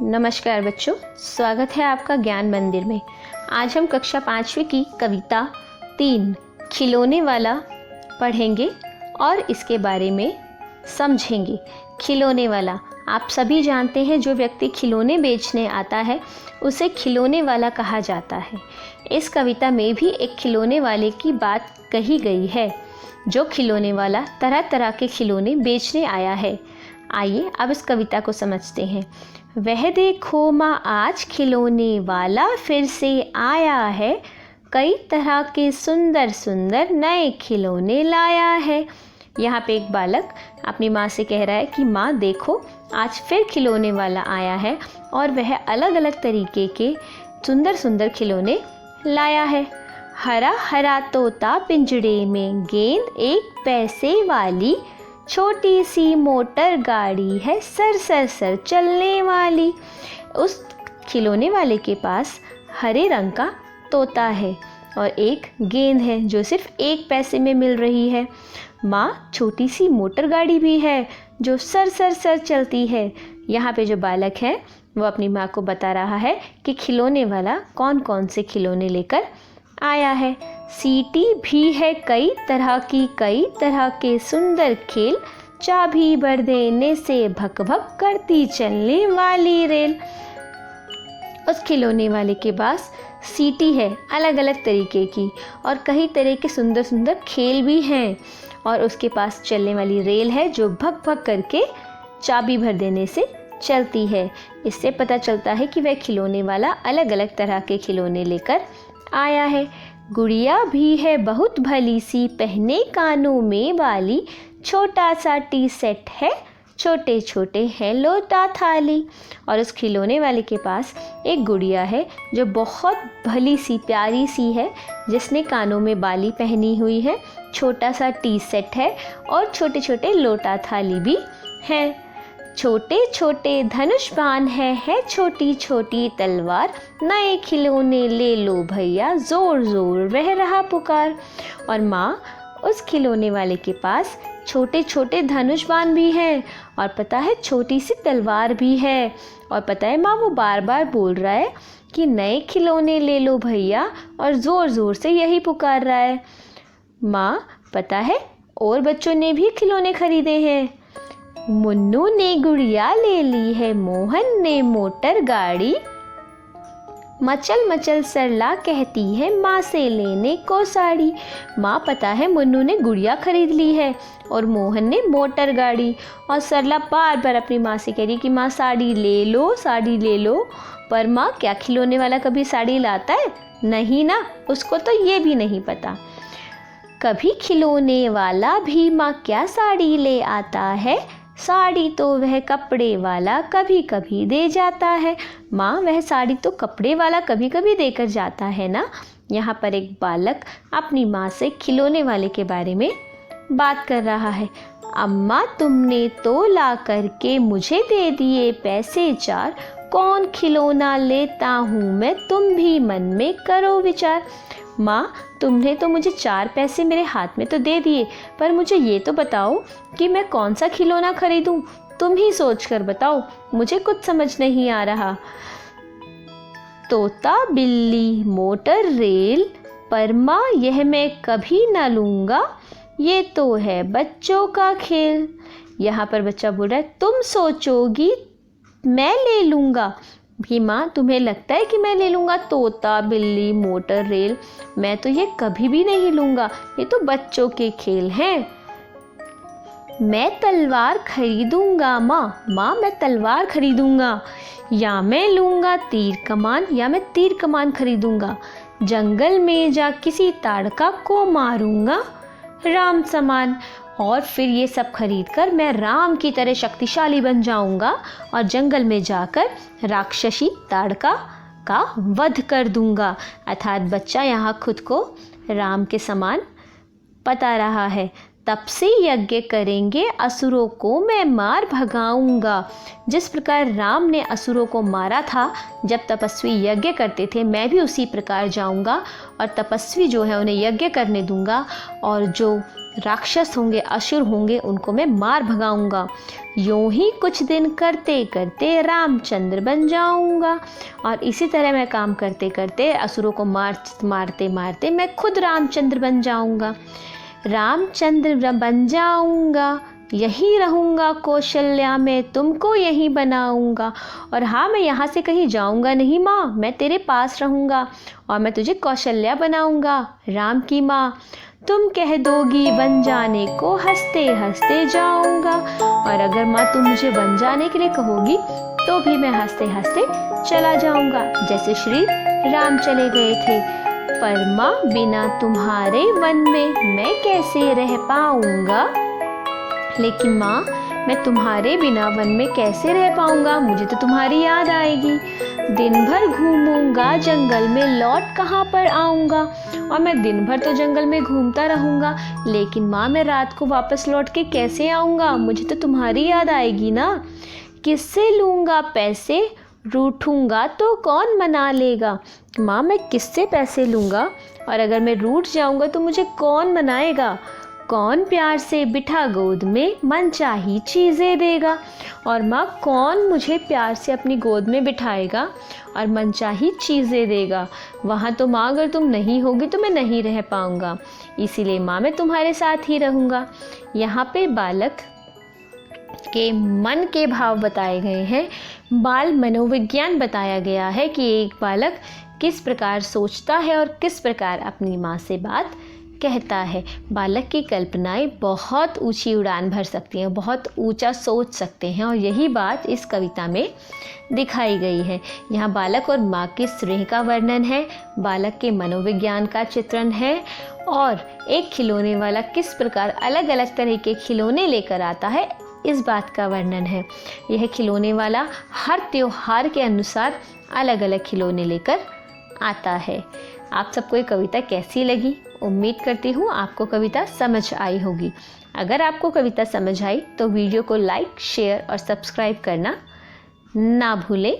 नमस्कार बच्चों, स्वागत है आपका ज्ञान मंदिर में। आज हम कक्षा 5वीं की कविता 3 खिलौने वाला पढ़ेंगे और इसके बारे में समझेंगे। खिलौने वाला, आप सभी जानते हैं जो व्यक्ति खिलौने बेचने आता है उसे खिलौने वाला कहा जाता है। इस कविता में भी एक खिलौने वाले की बात कही गई है, जो खिलौने वाला तरह तरह के खिलौने बेचने आया है। आइए अब इस कविता को समझते हैं। वह देखो माँ, आज खिलौने वाला फिर से आया है, कई तरह के सुंदर सुंदर नए खिलौने लाया है। यहाँ पे एक बालक अपनी माँ से कह रहा है कि माँ देखो, आज फिर खिलौने वाला आया है और वह अलग अलग तरीके के सुंदर सुंदर खिलौने लाया है। हरा हरा तोता पिंजड़े में, गेंद 1 पैसे वाली, छोटी सी मोटर गाड़ी है सर सर सर चलने वाली। उस खिलौने वाले के पास हरे रंग का तोता है और एक गेंद है जो सिर्फ 1 पैसे में मिल रही है। माँ, छोटी सी मोटर गाड़ी भी है जो सर सर सर चलती है। यहाँ पे जो बालक है वो अपनी माँ को बता रहा है कि खिलौने वाला कौन कौन से खिलौने लेकर आया है। सीटी भी है कई तरह की, कई तरह के सुंदर खेल, चाबी भर देने से भक भक करती चलने वाली रेल। उस खिलौने वाले के पास सीटी है अलग अलग तरीके की और कई तरह के सुंदर सुंदर खेल भी हैं, और उसके पास चलने वाली रेल है जो भक भक करके चाबी भर देने से चलती है। इससे पता चलता है कि वह खिलौने वाला अलग अलग तरह के खिलौने लेकर आया है। गुड़िया भी है बहुत भली सी, पहने कानों में वाली, छोटा सा टी सेट है, छोटे छोटे हैं लोटा थाली। और उस खिलौने वाले के पास एक गुड़िया है जो बहुत भली सी प्यारी सी है, जिसने कानों में बाली पहनी हुई है, छोटा सा टी सेट है और छोटे छोटे लोटा थाली भी हैं। छोटे छोटे धनुष बाण है छोटी छोटी तलवार, नए खिलौने ले लो भैया, जोर जोर रह रहा पुकार। और माँ, उस खिलौने वाले के पास छोटे छोटे धनुष बाण भी हैं और पता है छोटी सी तलवार भी है, और पता है माँ, वो बार बार बोल रहा है कि नए खिलौने ले लो भैया, और ज़ोर ज़ोर से यही पुकार रहा है। माँ, पता है और बच्चों ने भी खिलौने खरीदे हैं। मुन्नू ने गुड़िया ले ली है, मोहन ने मोटर गाड़ी, मचल मचल सरला कहती है माँ से लेने को साड़ी। माँ, पता है मुन्नू ने गुड़िया खरीद ली है और मोहन ने मोटर गाड़ी, और सरला बार बार अपनी माँ से कह रही कि माँ साड़ी ले लो, साड़ी ले लो। पर माँ, क्या खिलौने वाला कभी साड़ी लाता है? नहीं ना, उसको तो ये भी नहीं पता। कभी खिलौने वाला भी माँ क्या साड़ी ले आता है, साड़ी तो वह कपड़े वाला कभी कभी दे जाता है। माँ, वह साड़ी तो कपड़े वाला कभी कभी देकर जाता है ना। यहाँ पर एक बालक अपनी माँ से खिलौने वाले के बारे में बात कर रहा है। अम्मा, तुमने तो ला करके मुझे दे दिए पैसे 4, कौन खिलौना लेता हूँ मैं, तुम भी मन में करो विचार। माँ, तुमने तो मुझे 4 पैसे मेरे हाथ में तो दे दिए, पर मुझे ये तो बताओ कि मैं कौन सा खिलौना खरीदूं। तुम ही सोच कर बताओ, मुझे कुछ समझ नहीं आ रहा। तोता बिल्ली मोटर रेल, पर माँ यह मैं कभी ना लूँगा, ये तो है बच्चों का खेल। यहाँ पर बच्चा बोल रहा है तुम सोचोगी मैं ले लूँगा। भी माँ, तुम्हें लगता है कि मैं ले लूँगा तोता बिल्ली मोटर रेल? मैं तो ये कभी भी नहीं लूँगा, ये तो बच्चों के खेल हैं। मैं तलवार खरीदूँगा माँ, माँ मैं तलवार खरीदूँगा, या मैं लूँगा तीर कमान, या मैं तीर कमान खरीदूँगा। जंगल में जा किसी ताड़का को मारूँगा राम समान, और फिर ये सब खरीद कर मैं राम की तरह शक्तिशाली बन जाऊंगा और जंगल में जाकर राक्षसी ताड़का का वध कर दूंगा। अर्थात बच्चा यहाँ खुद को राम के समान बता रहा है। तब से यज्ञ करेंगे असुरों को मैं मार भगाऊंगा। जिस प्रकार राम ने असुरों को मारा था जब तपस्वी यज्ञ करते थे, मैं भी उसी प्रकार जाऊंगा और तपस्वी जो है उन्हें यज्ञ करने दूंगा, और जो राक्षस होंगे, असुर होंगे, उनको मैं मार भगाऊंगा। यूं ही कुछ दिन करते करते रामचंद्र बन जाऊंगा। और इसी तरह मैं काम करते करते असुरों को मारते मारते मैं खुद रामचंद्र बन जाऊंगा। रामचंद्र बन जाऊंगा, यहीं रहूँगा कौशल्या में, तुमको यहीं बनाऊंगा। और हाँ, मैं यहाँ से कहीं जाऊँगा नहीं माँ, मैं तेरे पास रहूँगा और मैं तुझे कौशल्या बनाऊँगा, राम की माँ। तुम कह दोगी बन जाने को, हंसते हंसते जाऊँगा। और अगर माँ तुम मुझे बन जाने के लिए कहोगी तो भी मैं हंसते हंसते चला जाऊँगा, जैसे श्री राम चले गए थे। पर माँ बिना तुम्हारे वन में मैं कैसे रह पाऊँगा। लेकिन माँ, मैं तुम्हारे बिना वन में कैसे रह पाऊँगा, मुझे तो तुम्हारी याद आएगी। दिन भर घूमूंगा जंगल में, लौट कहाँ पर आऊँगा। और मैं दिन भर तो जंगल में घूमता रहूँगा, लेकिन माँ मैं रात को वापस लौट के कैसे आऊँगा, मुझे तो तुम्हारी याद आएगी ना। किससे लूँगा पैसे, रूठूंगा तो कौन मना लेगा। माँ मैं किससे पैसे लूँगा, और अगर मैं रूठ जाऊँगा तो मुझे कौन मनाएगा। कौन प्यार से बिठा गोद में मनचाही चीज़ें देगा। और माँ कौन मुझे प्यार से अपनी गोद में बिठाएगा और मनचाही चीज़ें देगा। वहाँ तो माँ अगर तुम नहीं होगी तो मैं नहीं रह पाऊँगा, इसीलिए माँ मैं तुम्हारे साथ ही रहूँगा। यहाँ पे बालक के मन के भाव बताए गए हैं। बाल मनोविज्ञान बताया गया है कि एक बालक किस प्रकार सोचता है और किस प्रकार अपनी माँ से बात कहता है। बालक की कल्पनाएं बहुत ऊंची उड़ान भर सकती हैं, बहुत ऊंचा सोच सकते हैं, और यही बात इस कविता में दिखाई गई है। यहाँ बालक और माँ के स्नेह का वर्णन है, बालक के मनोविज्ञान का चित्रण है, और एक खिलौने वाला किस प्रकार अलग अलग तरह के खिलौने लेकर आता है इस बात का वर्णन है। यह खिलौने वाला हर त्योहार के अनुसार अलग अलग खिलौने लेकर आता है। आप सबको ये कविता कैसी लगी? उम्मीद करती हूँ आपको कविता समझ आई होगी। अगर आपको कविता समझ आई तो वीडियो को लाइक, शेयर और सब्सक्राइब करना ना भूलें।